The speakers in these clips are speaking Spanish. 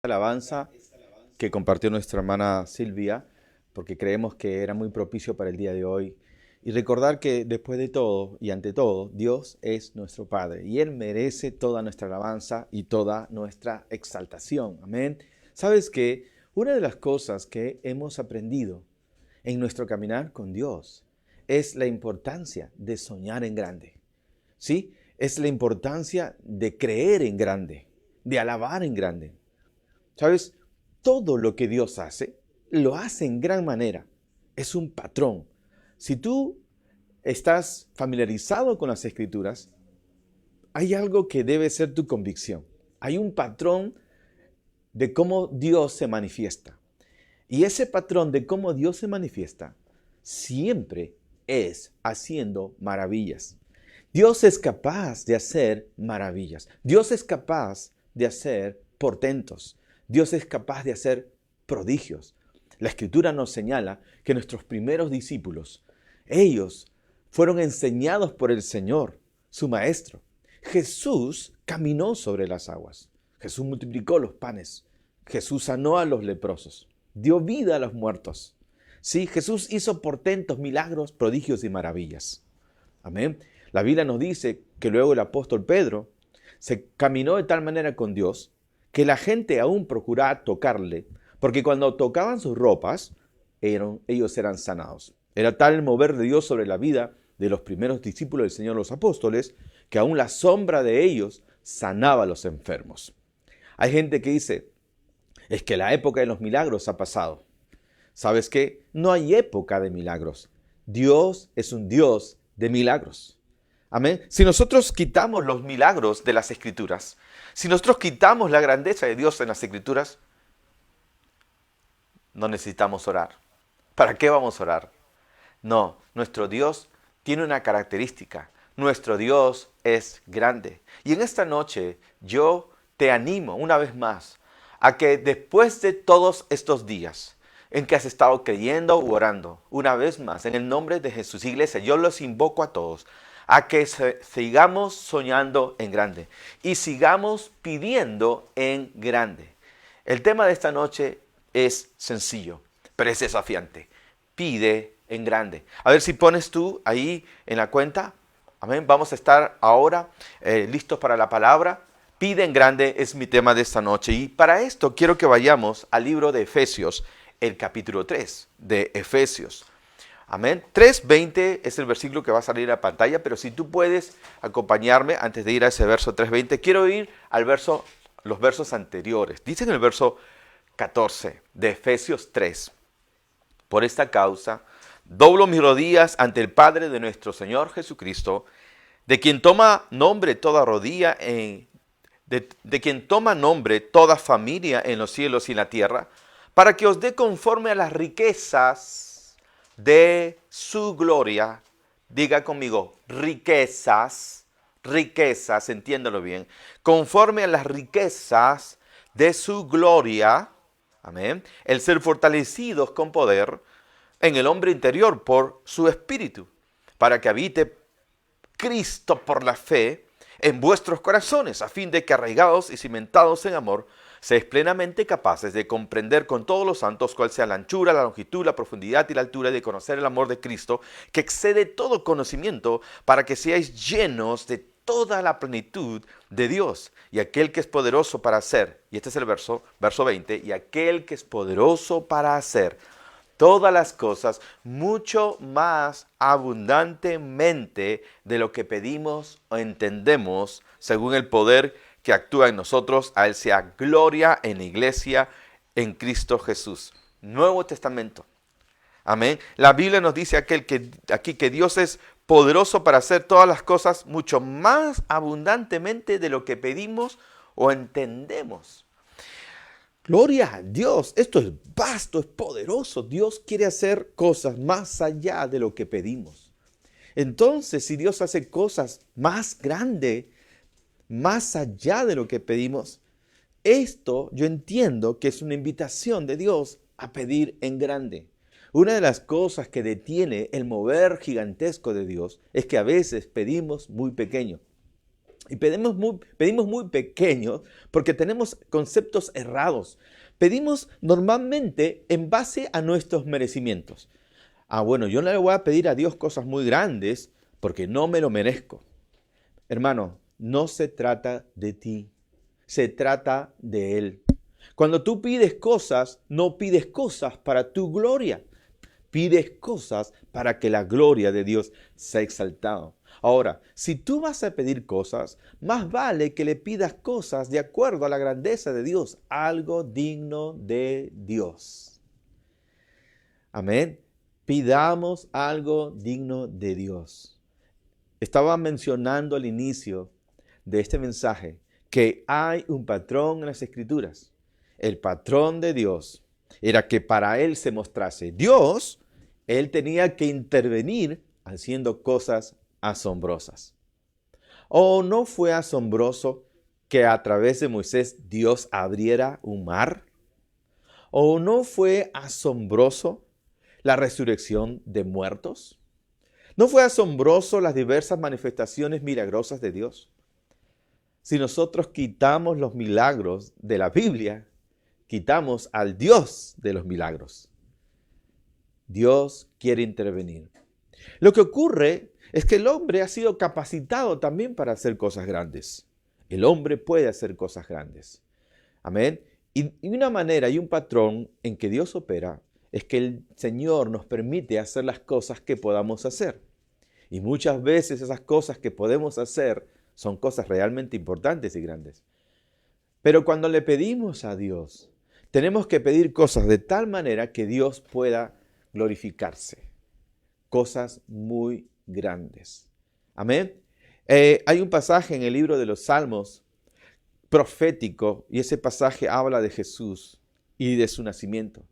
Alabanza que compartió nuestra hermana Silvia, porque creemos que era muy propicio para el día de hoy. Y recordar que después de todo y ante todo, Dios es nuestro Padre y Él merece toda nuestra alabanza y toda nuestra exaltación. Amén. ¿Sabes qué? Una de las cosas que hemos aprendido en nuestro caminar con Dios es la importancia de soñar en grande. ¿Sí? Es la importancia de creer en grande, de alabar en grande. ¿Sabes? Todo lo que Dios hace, lo hace en gran manera. Es un patrón. Si tú estás familiarizado con las Escrituras, hay algo que debe ser tu convicción. Hay un patrón de cómo Dios se manifiesta. Y ese patrón de cómo Dios se manifiesta siempre es haciendo maravillas. Dios es capaz de hacer maravillas. Dios es capaz de hacer portentos. Dios es capaz de hacer prodigios. La Escritura nos señala que nuestros primeros discípulos, ellos fueron enseñados por el Señor, su Maestro. Jesús caminó sobre las aguas. Jesús multiplicó los panes. Jesús sanó a los leprosos. Dio vida a los muertos. Sí, Jesús hizo portentos, milagros, prodigios y maravillas. Amén. La Biblia nos dice que luego el apóstol Pedro se caminó de tal manera con Dios que la gente aún procuraba tocarle, porque cuando tocaban sus ropas, ellos eran sanados. Era tal el mover de Dios sobre la vida de los primeros discípulos del Señor, los apóstoles, que aún la sombra de ellos sanaba a los enfermos. Hay gente que dice, es que la época de los milagros ha pasado. ¿Sabes qué? No hay época de milagros. Dios es un Dios de milagros. Amén. Si nosotros quitamos los milagros de las Escrituras, si nosotros quitamos la grandeza de Dios en las Escrituras, no necesitamos orar. ¿Para qué vamos a orar? No, nuestro Dios tiene una característica. Nuestro Dios es grande. Y en esta noche yo te animo una vez más a que después de todos estos días en que has estado creyendo u orando, una vez más, en el nombre de Jesús, iglesia, yo los invoco a todos a que sigamos soñando en grande y sigamos pidiendo en grande. El tema de esta noche es sencillo, pero es desafiante. Pide en grande. A ver si pones tú ahí en la cuenta. Amén. Vamos a estar ahora listos para la palabra. Pide en grande es mi tema de esta noche. Y para esto quiero que vayamos al libro de Efesios, el capítulo 3 de Efesios. Amén. 3:20 es el versículo que va a salir a pantalla, pero si tú puedes acompañarme antes de ir a ese verso 3:20, quiero ir al verso, los versos anteriores. Dice en el verso 14 de Efesios 3. Por esta causa, doblo mis rodillas ante el Padre de nuestro Señor Jesucristo, de quien toma nombre toda rodilla, de quien toma nombre toda familia en los cielos y en la tierra, para que os dé conforme a las riquezas de su gloria. Diga conmigo, riquezas, riquezas, entiéndalo bien, conforme a las riquezas de su gloria, amén, el ser fortalecidos con poder en el hombre interior por su espíritu, para que habite Cristo por la fe en vuestros corazones, a fin de que arraigados y cimentados en amor, seáis plenamente capaces de comprender con todos los santos cuál sea la anchura, la longitud, la profundidad y la altura, de conocer el amor de Cristo, que excede todo conocimiento, para que seáis llenos de toda la plenitud de Dios. Y aquel que es poderoso para hacer, y este es el verso 20, y aquel que es poderoso para hacer todas las cosas mucho más abundantemente de lo que pedimos o entendemos, según el poder que actúa en nosotros. A Él sea gloria en la iglesia, en Cristo Jesús. Nuevo Testamento. Amén. La Biblia nos dice aquí que Dios es poderoso para hacer todas las cosas mucho más abundantemente de lo que pedimos o entendemos. Gloria a Dios, esto es vasto, es poderoso. Dios quiere hacer cosas más allá de lo que pedimos. Entonces, si Dios hace cosas más grandes, más allá de lo que pedimos, esto yo entiendo que es una invitación de Dios a pedir en grande. Una de las cosas que detiene el mover gigantesco de Dios es que a veces pedimos muy pequeño. Y pedimos muy pequeños porque tenemos conceptos errados. Pedimos normalmente en base a nuestros merecimientos. Bueno, yo no le voy a pedir a Dios cosas muy grandes porque no me lo merezco. Hermano, no se trata de ti, se trata de Él. Cuando tú pides cosas, no pides cosas para tu gloria. Pides cosas para que la gloria de Dios sea exaltada. Ahora, si tú vas a pedir cosas, más vale que le pidas cosas de acuerdo a la grandeza de Dios, algo digno de Dios. Amén. Pidamos algo digno de Dios. Estaba mencionando al inicio de este mensaje que hay un patrón en las Escrituras. El patrón de Dios era que para Él se mostrase Dios, Él tenía que intervenir haciendo cosas asombrosas. ¿O no fue asombroso que a través de Moisés Dios abriera un mar? ¿O no fue asombroso la resurrección de muertos? ¿No fue asombroso las diversas manifestaciones milagrosas de Dios? Si nosotros quitamos los milagros de la Biblia, quitamos al Dios de los milagros. Dios quiere intervenir. Lo que ocurre es que el hombre ha sido capacitado también para hacer cosas grandes. El hombre puede hacer cosas grandes. Amén. Y una manera y un patrón en que Dios opera es que el Señor nos permite hacer las cosas que podamos hacer. Y muchas veces esas cosas que podemos hacer son cosas realmente importantes y grandes. Pero cuando le pedimos a Dios, tenemos que pedir cosas de tal manera que Dios pueda glorificarse. Cosas muy grandes. Amén. Hay un pasaje en el libro de los Salmos profético y ese pasaje habla de Jesús y de su nacimiento.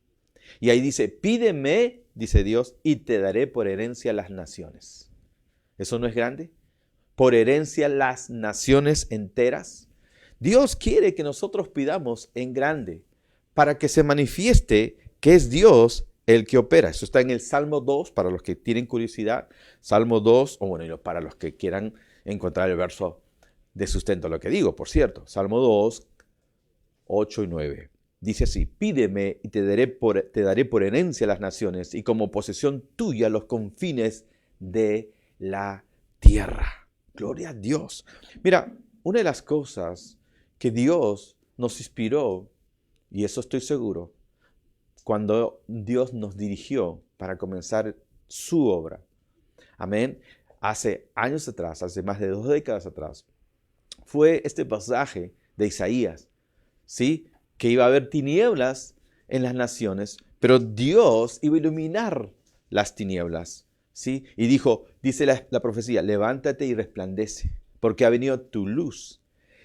Y ahí dice, pídeme, dice Dios, y te daré por herencia las naciones. ¿Eso no es grande? Por herencia las naciones enteras. Dios quiere que nosotros pidamos en grande para que se manifieste que es Dios el que opera. Eso está en el Salmo 2, para los que tienen curiosidad. Salmo 2, o bueno, para los que quieran encontrar el verso de sustento a lo que digo, por cierto. Salmo 2, 8 y 9. Dice así, pídeme y te daré por herencia las naciones y como posesión tuya los confines de la tierra. Gloria a Dios. Mira, una de las cosas que Dios nos inspiró, y eso estoy seguro, cuando Dios nos dirigió para comenzar su obra. Amén. Hace años atrás, hace más de 2 décadas atrás, fue este pasaje de Isaías, ¿sí? Que iba a haber tinieblas en las naciones, pero Dios iba a iluminar las tinieblas, ¿sí? Y dice la profecía, levántate y resplandece, porque ha venido tu luz.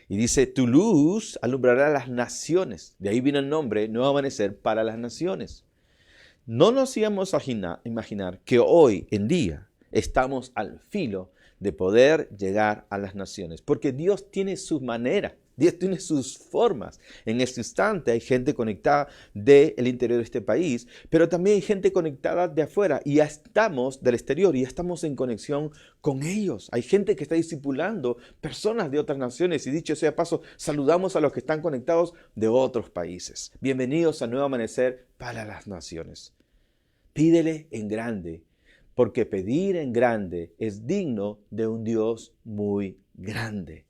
Y dice, tu luz alumbrará las naciones. De ahí viene el nombre, Nuevo Amanecer para las naciones. No nos íbamos a imaginar que hoy en día estamos al filo de poder llegar a las naciones, porque Dios tiene su manera, Dios tiene sus formas. En este instante hay gente conectada del interior de este país, pero también hay gente conectada de afuera y ya estamos del exterior y ya estamos en conexión con ellos. Hay gente que está discipulando personas de otras naciones y dicho sea paso, saludamos a los que están conectados de otros países. Bienvenidos a Nuevo Amanecer para las naciones. Pídele en grande, porque pedir en grande es digno de un Dios muy grande.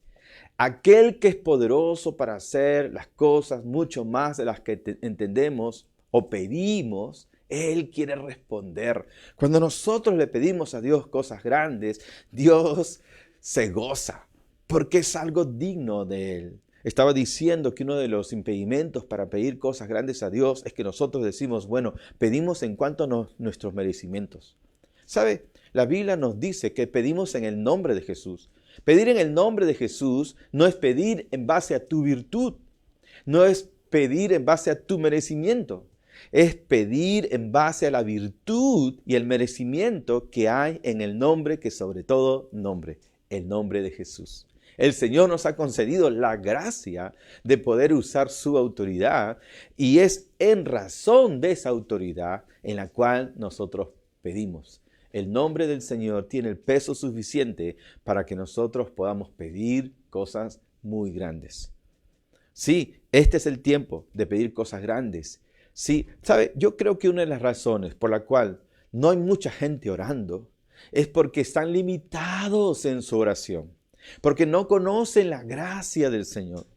Aquel que es poderoso para hacer las cosas mucho más de las que entendemos o pedimos, Él quiere responder. Cuando nosotros le pedimos a Dios cosas grandes, Dios se goza porque es algo digno de Él. Estaba diciendo que uno de los impedimentos para pedir cosas grandes a Dios es que nosotros decimos, bueno, pedimos en cuanto a nuestros merecimientos. ¿Sabe? La Biblia nos dice que pedimos en el nombre de Jesús. Pedir en el nombre de Jesús no es pedir en base a tu virtud, no es pedir en base a tu merecimiento, es pedir en base a la virtud y el merecimiento que hay en el nombre que sobre todo nombre, el nombre de Jesús. El Señor nos ha concedido la gracia de poder usar su autoridad y es en razón de esa autoridad en la cual nosotros pedimos. El nombre del Señor tiene el peso suficiente para que nosotros podamos pedir cosas muy grandes. Sí, este es el tiempo de pedir cosas grandes. Sí, ¿sabe? Yo creo que una de las razones por la cual no hay mucha gente orando es porque están limitados en su oración, porque no conocen la gracia del Señor,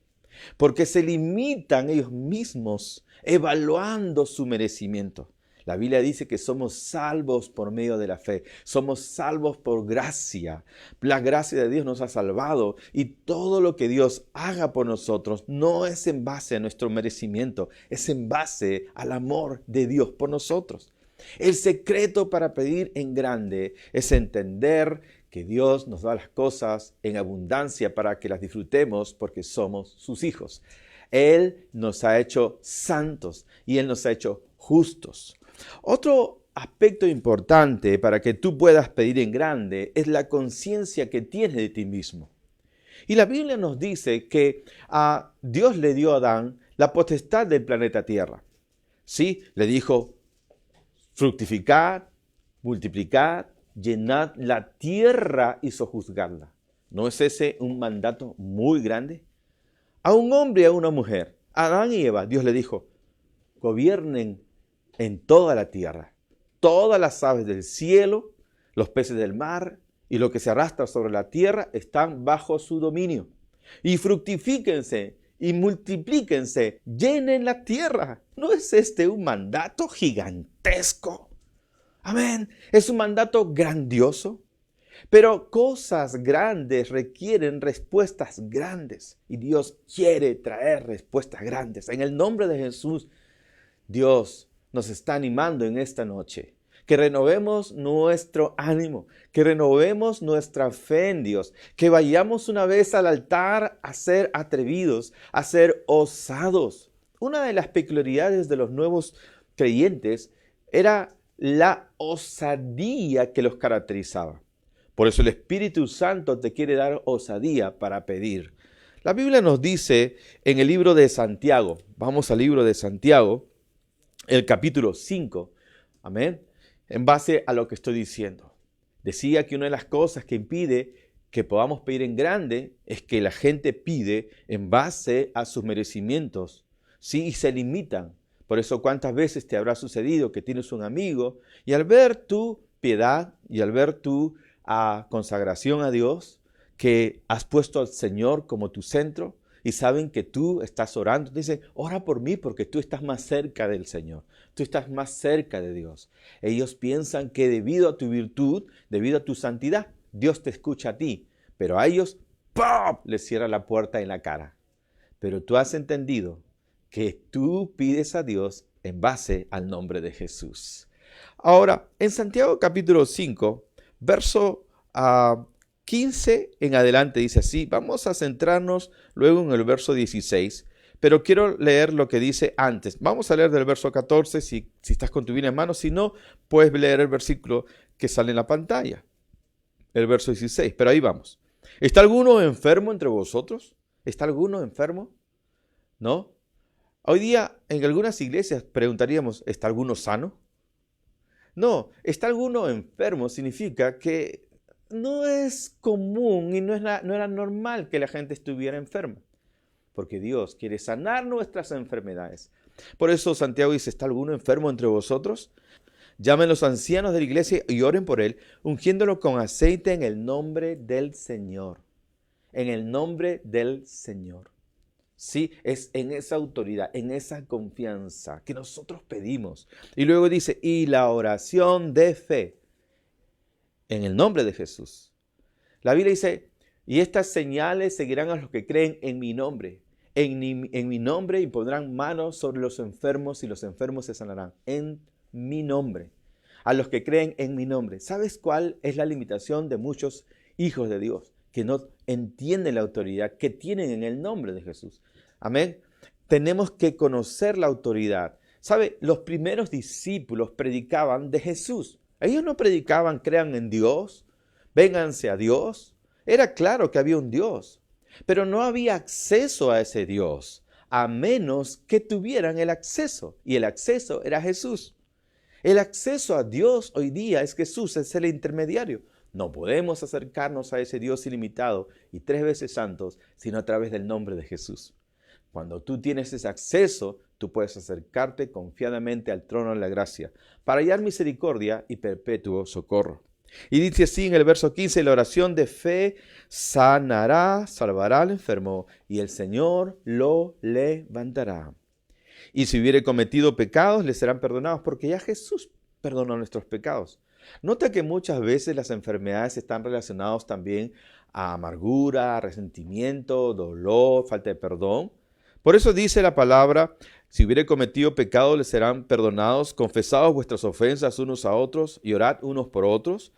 porque se limitan ellos mismos evaluando su merecimiento. La Biblia dice que somos salvos por medio de la fe, somos salvos por gracia. La gracia de Dios nos ha salvado y todo lo que Dios haga por nosotros no es en base a nuestro merecimiento, es en base al amor de Dios por nosotros. El secreto para pedir en grande es entender que Dios nos da las cosas en abundancia para que las disfrutemos porque somos sus hijos. Él nos ha hecho santos y Él nos ha hecho justos. Otro aspecto importante para que tú puedas pedir en grande es la conciencia que tienes de ti mismo. Y la Biblia nos dice que a Dios le dio a Adán la potestad del planeta Tierra. Sí, le dijo, fructificad, multiplicad, llenad la tierra y sojuzgadla. ¿No es ese un mandato muy grande? A un hombre y a una mujer, a Adán y Eva, Dios le dijo, gobiernen en toda la tierra, todas las aves del cielo, los peces del mar y lo que se arrastra sobre la tierra están bajo su dominio. Y fructifíquense y multiplíquense, llenen la tierra. ¿No es este un mandato gigantesco? Amén. Es un mandato grandioso. Pero cosas grandes requieren respuestas grandes. Y Dios quiere traer respuestas grandes. En el nombre de Jesús, Dios nos está animando en esta noche. Que renovemos nuestro ánimo, que renovemos nuestra fe en Dios, que vayamos una vez al altar a ser atrevidos, a ser osados. Una de las peculiaridades de los nuevos creyentes era la osadía que los caracterizaba. Por eso el Espíritu Santo te quiere dar osadía para pedir. La Biblia nos dice en el libro de Santiago, vamos al libro de Santiago, el capítulo 5, amén, en base a lo que estoy diciendo. Decía que una de las cosas que impide que podamos pedir en grande es que la gente pide en base a sus merecimientos, sí, y se limitan. Por eso, ¿cuántas veces te habrá sucedido que tienes un amigo y al ver tu piedad y al ver tu consagración a Dios, que has puesto al Señor como tu centro, y saben que tú estás orando, te dicen, ora por mí porque tú estás más cerca del Señor, tú estás más cerca de Dios. Ellos piensan que debido a tu virtud, debido a tu santidad, Dios te escucha a ti, pero a ellos, ¡pum!, les cierra la puerta en la cara. Pero tú has entendido que tú pides a Dios en base al nombre de Jesús. Ahora, en Santiago capítulo 5, verso 15 en adelante dice así. Vamos a centrarnos luego en el verso 16, pero quiero leer lo que dice antes. Vamos a leer del verso 14 si estás con tu Biblia en mano. Si no, puedes leer el versículo que sale en la pantalla, el verso 16, pero ahí vamos. ¿Está alguno enfermo entre vosotros? ¿Está alguno enfermo? ¿No? Hoy día en algunas iglesias preguntaríamos, ¿está alguno sano? No, ¿está alguno enfermo? Significa que no es común y no era normal que la gente estuviera enferma, porque Dios quiere sanar nuestras enfermedades. Por eso Santiago dice, ¿está alguno enfermo entre vosotros? Llamen los ancianos de la iglesia y oren por él, ungiéndolo con aceite en el nombre del Señor. En el nombre del Señor. Sí, es en esa autoridad, en esa confianza que nosotros pedimos. Y luego dice, y la oración de fe en el nombre de Jesús. La Biblia dice, y estas señales seguirán a los que creen en mi nombre. En mi nombre impondrán manos sobre los enfermos y los enfermos se sanarán. En mi nombre. A los que creen en mi nombre. ¿Sabes cuál es la limitación de muchos hijos de Dios? Que no entienden la autoridad que tienen en el nombre de Jesús. Amén. Tenemos que conocer la autoridad. ¿Sabe? Los primeros discípulos predicaban de Jesús. Ellos no predicaban, crean en Dios, vénganse a Dios. Era claro que había un Dios, pero no había acceso a ese Dios, a menos que tuvieran el acceso. Y el acceso era Jesús. El acceso a Dios hoy día es Jesús, es el intermediario. No podemos acercarnos a ese Dios ilimitado y 3 veces santos, sino a través del nombre de Jesús. Cuando tú tienes ese acceso, tú puedes acercarte confiadamente al trono de la gracia para hallar misericordia y perpetuo socorro. Y dice así en el verso 15, la oración de fe sanará, salvará al enfermo y el Señor lo levantará. Y si hubiere cometido pecados, le serán perdonados, porque ya Jesús perdonó nuestros pecados. Nota que muchas veces las enfermedades están relacionadas también a amargura, resentimiento, dolor, falta de perdón. Por eso dice la palabra, si hubiere cometido pecados, le serán perdonados, confesaos vuestras ofensas unos a otros y orad unos por otros,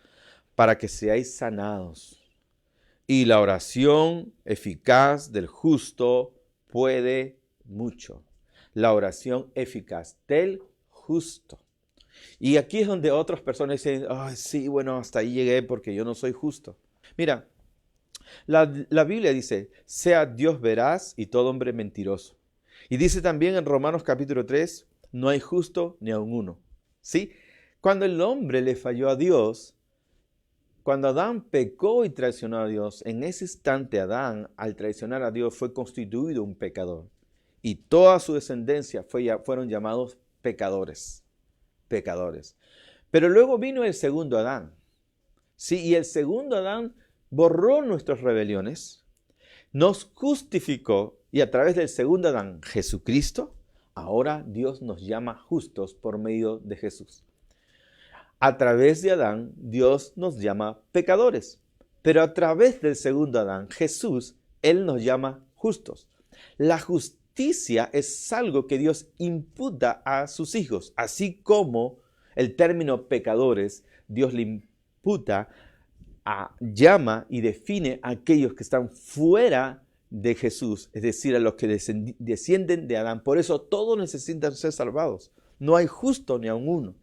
para que seáis sanados. Y la oración eficaz del justo puede mucho. La oración eficaz del justo. Y aquí es donde otras personas dicen, ay, sí, bueno, hasta ahí llegué porque yo no soy justo. Mira, la Biblia dice, sea Dios veraz y todo hombre mentiroso. Y dice también en Romanos capítulo 3, no hay justo ni aun uno. ¿Sí? Cuando el hombre le falló a Dios, cuando Adán pecó y traicionó a Dios, en ese instante Adán, al traicionar a Dios, fue constituido un pecador. Y toda su descendencia fueron llamados pecadores. Pecadores. Pero luego vino el segundo Adán. Sí, y el segundo Adán borró nuestras rebeliones, nos justificó y a través del segundo Adán, Jesucristo, ahora Dios nos llama justos por medio de Jesús. A través de Adán, Dios nos llama pecadores, pero a través del segundo Adán, Jesús, Él nos llama justos. La justicia es algo que Dios imputa a sus hijos, así como el término pecadores, Dios le imputa, llama y define a aquellos que están fuera de Jesús, es decir, a los que descienden de Adán. Por eso todos necesitan ser salvados. No hay justo ni aun uno.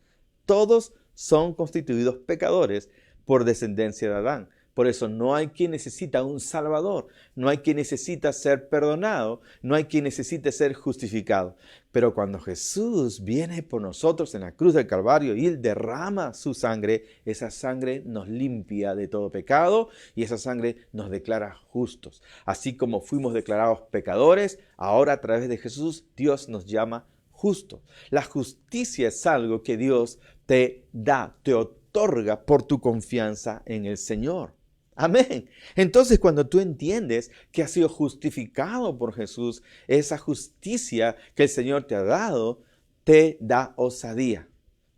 Todos son constituidos pecadores por descendencia de Adán. Por eso no hay quien necesita un Salvador, no hay quien necesita ser perdonado, no hay quien necesite ser justificado. Pero cuando Jesús viene por nosotros en la cruz del Calvario y Él derrama su sangre, esa sangre nos limpia de todo pecado y esa sangre nos declara justos. Así como fuimos declarados pecadores, ahora a través de Jesús Dios nos llama justos. La justicia es algo que Dios te da, te otorga por tu confianza en el Señor. Amén. Entonces, cuando tú entiendes que has sido justificado por Jesús, esa justicia que el Señor te ha dado, te da osadía.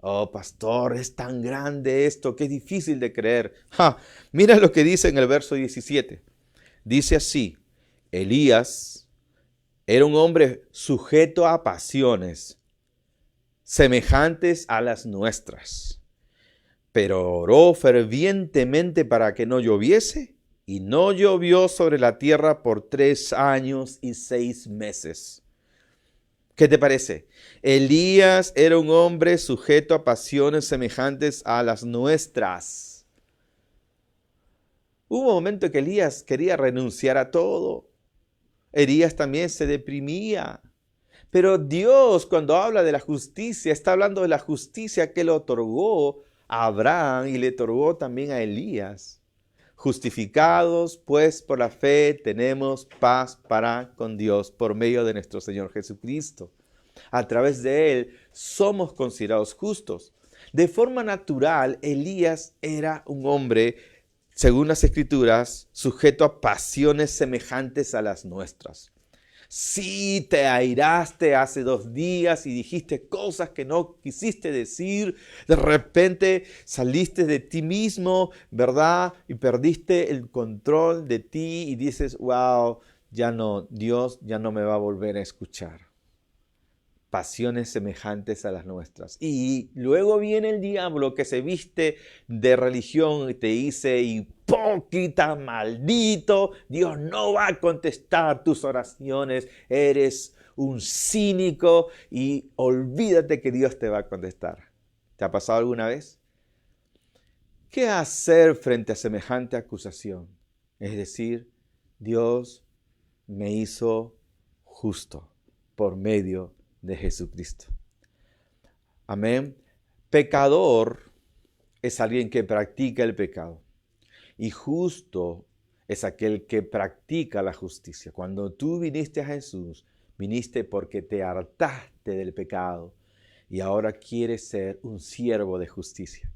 Oh, pastor, es tan grande esto que es difícil de creer. Mira lo que dice en el verso 17. Dice así, Elías era un hombre sujeto a pasiones semejantes a las nuestras. Pero oró fervientemente para que no lloviese, y no llovió sobre la tierra por 3 años y 6 meses. ¿Qué te parece? Elías era un hombre sujeto a pasiones semejantes a las nuestras. Hubo un momento en que Elías quería renunciar a todo. Elías también se deprimía. Pero Dios, cuando habla de la justicia, está hablando de la justicia que le otorgó a Abraham y le otorgó también a Elías. Justificados, pues, por la fe tenemos paz para con Dios por medio de nuestro Señor Jesucristo. A través de Él somos considerados justos. De forma natural, Elías era un hombre, según las Escrituras, sujeto a pasiones semejantes a las nuestras. Sí, te airaste hace 2 días y dijiste cosas que no quisiste decir. De repente saliste de ti mismo, ¿verdad? Y perdiste el control de ti y dices, wow, ya no, Dios ya no me va a volver a escuchar. Pasiones semejantes a las nuestras. Y luego viene el diablo que se viste de religión y te dice, hipócrita, maldito, Dios no va a contestar tus oraciones, eres un cínico y olvídate que Dios te va a contestar. ¿Te ha pasado alguna vez? ¿Qué hacer frente a semejante acusación? Es decir, Dios me hizo justo por medio de Jesucristo. Amén. Pecador es alguien que practica el pecado. Y justo es aquel que practica la justicia. Cuando tú viniste a Jesús, viniste porque te hartaste del pecado y ahora quieres ser un siervo de justicia.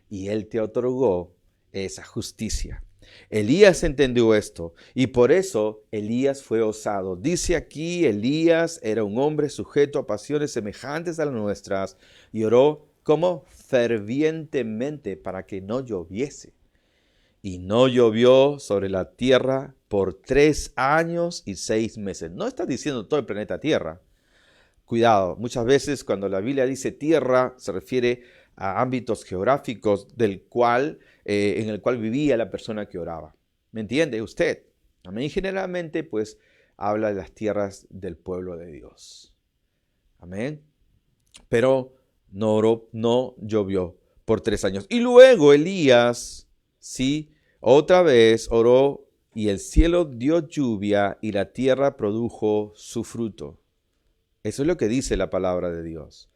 Y Él te otorgó esa justicia. Elías entendió esto y por eso Elías fue osado. Dice aquí, Elías era un hombre sujeto a pasiones semejantes a las nuestras y oró como fervientemente para que no lloviese. Y no llovió sobre la tierra por 3 años y 6 meses. No está diciendo todo el planeta Tierra. Cuidado, muchas veces cuando la Biblia dice tierra se refiere a ámbitos geográficos en el cual vivía la persona que oraba. ¿Me entiende usted? Amén. Generalmente pues habla de las tierras del pueblo de Dios. Amén. Pero no oró, no llovió por 3 años. Y luego Elías, sí, otra vez oró y el cielo dio lluvia y la tierra produjo su fruto. Eso es lo que dice la palabra de Dios.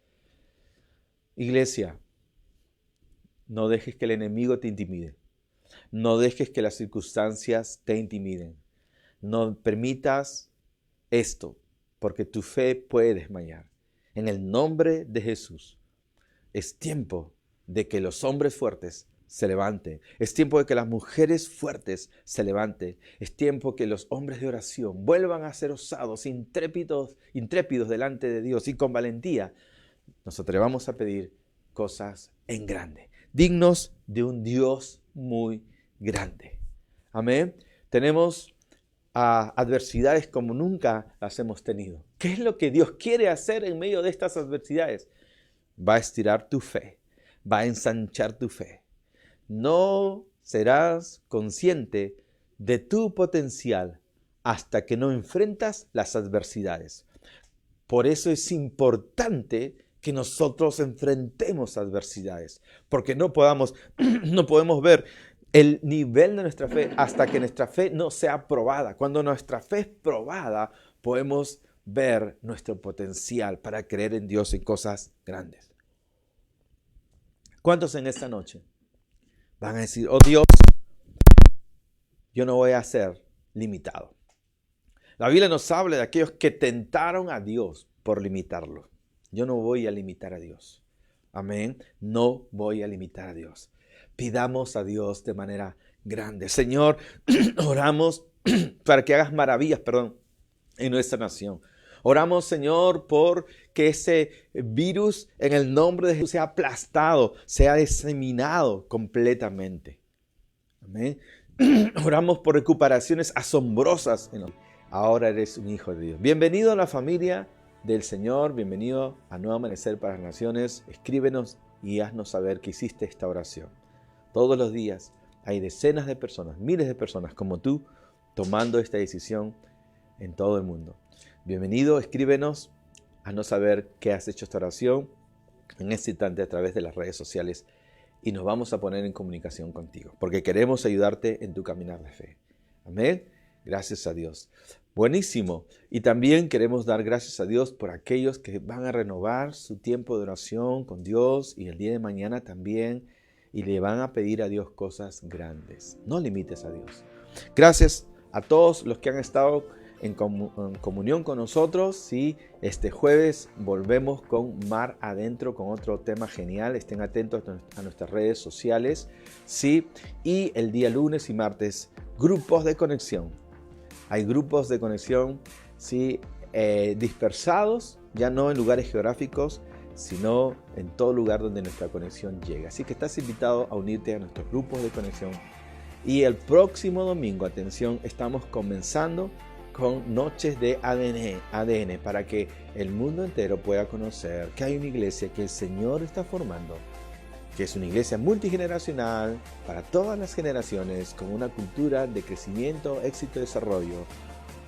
Iglesia, no dejes que el enemigo te intimide. No dejes que las circunstancias te intimiden. No permitas esto, porque tu fe puede desmayar. En el nombre de Jesús, es tiempo de que los hombres fuertes se levanten. Es tiempo de que las mujeres fuertes se levanten. Es tiempo que los hombres de oración vuelvan a ser osados, intrépidos delante de Dios y con valentía nos atrevamos a pedir cosas en grande, dignos de un Dios muy grande. Amén. Tenemos adversidades como nunca las hemos tenido. ¿Qué es lo que Dios quiere hacer en medio de estas adversidades? Va a estirar tu fe, va a ensanchar tu fe. No serás consciente de tu potencial hasta que no enfrentas las adversidades. Por eso es importante que nosotros enfrentemos adversidades, porque no podemos ver el nivel de nuestra fe hasta que nuestra fe no sea probada. Cuando nuestra fe es probada, podemos ver nuestro potencial para creer en Dios y cosas grandes. ¿Cuántos en esta noche van a decir, oh Dios, yo no voy a ser limitado? La Biblia nos habla de aquellos que tentaron a Dios por limitarlo. Yo no voy a limitar a Dios. Amén. No voy a limitar a Dios. Pidamos a Dios de manera grande. Señor, oramos para que hagas maravillas, en nuestra nación. Oramos, Señor, por que ese virus en el nombre de Jesús sea aplastado, sea diseminado completamente. Amén. Oramos por recuperaciones asombrosas. Ahora eres un hijo de Dios. Bienvenido a la familia del Señor. Bienvenido a Nuevo Amanecer para las Naciones. Escríbenos y haznos saber que hiciste esta oración. Todos los días hay decenas de personas, miles de personas como tú, tomando esta decisión en todo el mundo. Bienvenido, escríbenos, haznos saber que has hecho esta oración en este instante a través de las redes sociales y nos vamos a poner en comunicación contigo, porque queremos ayudarte en tu caminar de fe. Amén. Gracias a Dios. Buenísimo. Y también queremos dar gracias a Dios por aquellos que van a renovar su tiempo de oración con Dios y el día de mañana también y le van a pedir a Dios cosas grandes. No limites a Dios. Gracias a todos los que han estado en comunión con nosotros. Sí, este jueves volvemos con Mar Adentro con otro tema genial. Estén atentos a nuestras redes sociales. Sí, y el día lunes y martes, grupos de conexión. Hay grupos de conexión, sí, dispersados, ya no en lugares geográficos, sino en todo lugar donde nuestra conexión llega. Así que estás invitado a unirte a nuestros grupos de conexión. Y el próximo domingo, atención, estamos comenzando con Noches de ADN para que el mundo entero pueda conocer que hay una iglesia que el Señor está formando, que es una iglesia multigeneracional para todas las generaciones, con una cultura de crecimiento, éxito y desarrollo,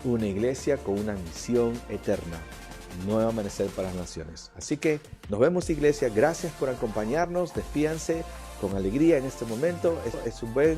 una iglesia con una misión eterna, Nuevo Amanecer para las Naciones. Así que nos vemos, iglesia, gracias por acompañarnos, despídanse con alegría en este momento, es un buen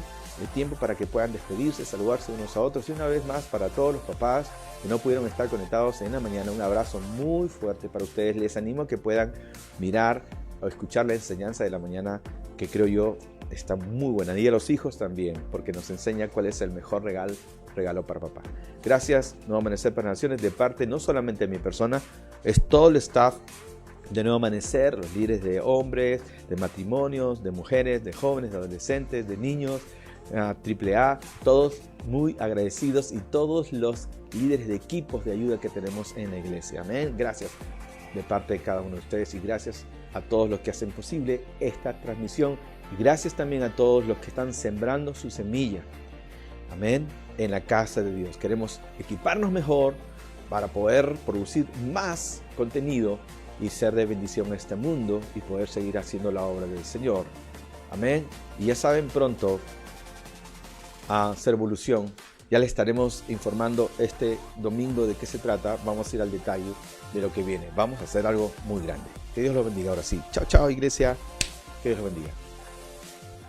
tiempo para que puedan despedirse, saludarse unos a otros y una vez más para todos los papás que no pudieron estar conectados en la mañana, un abrazo muy fuerte para ustedes, les animo a que puedan mirar escuchar la enseñanza de la mañana, que creo yo está muy buena. Y a los hijos también, porque nos enseña cuál es el mejor regalo para papá. Gracias, Nuevo Amanecer para Naciones, de parte no solamente de mi persona, es todo el staff de Nuevo Amanecer, los líderes de hombres, de matrimonios, de mujeres, de jóvenes, de adolescentes, de niños, AAA, todos muy agradecidos, y todos los líderes de equipos de ayuda que tenemos en la iglesia. Amén. Gracias de parte de cada uno de ustedes, y gracias a todos los que hacen posible esta transmisión, y gracias también a todos los que están sembrando su semilla. Amén. En la casa de Dios. Queremos equiparnos mejor para poder producir más contenido y ser de bendición a este mundo y poder seguir haciendo la obra del Señor. Amén. Y ya saben, pronto a Servolución ya les estaremos informando este domingo de qué se trata. Vamos a ir al detalle de lo que viene. Vamos a hacer algo muy grande. Que Dios los bendiga. Ahora sí. Chao, chao, iglesia. Que Dios los bendiga.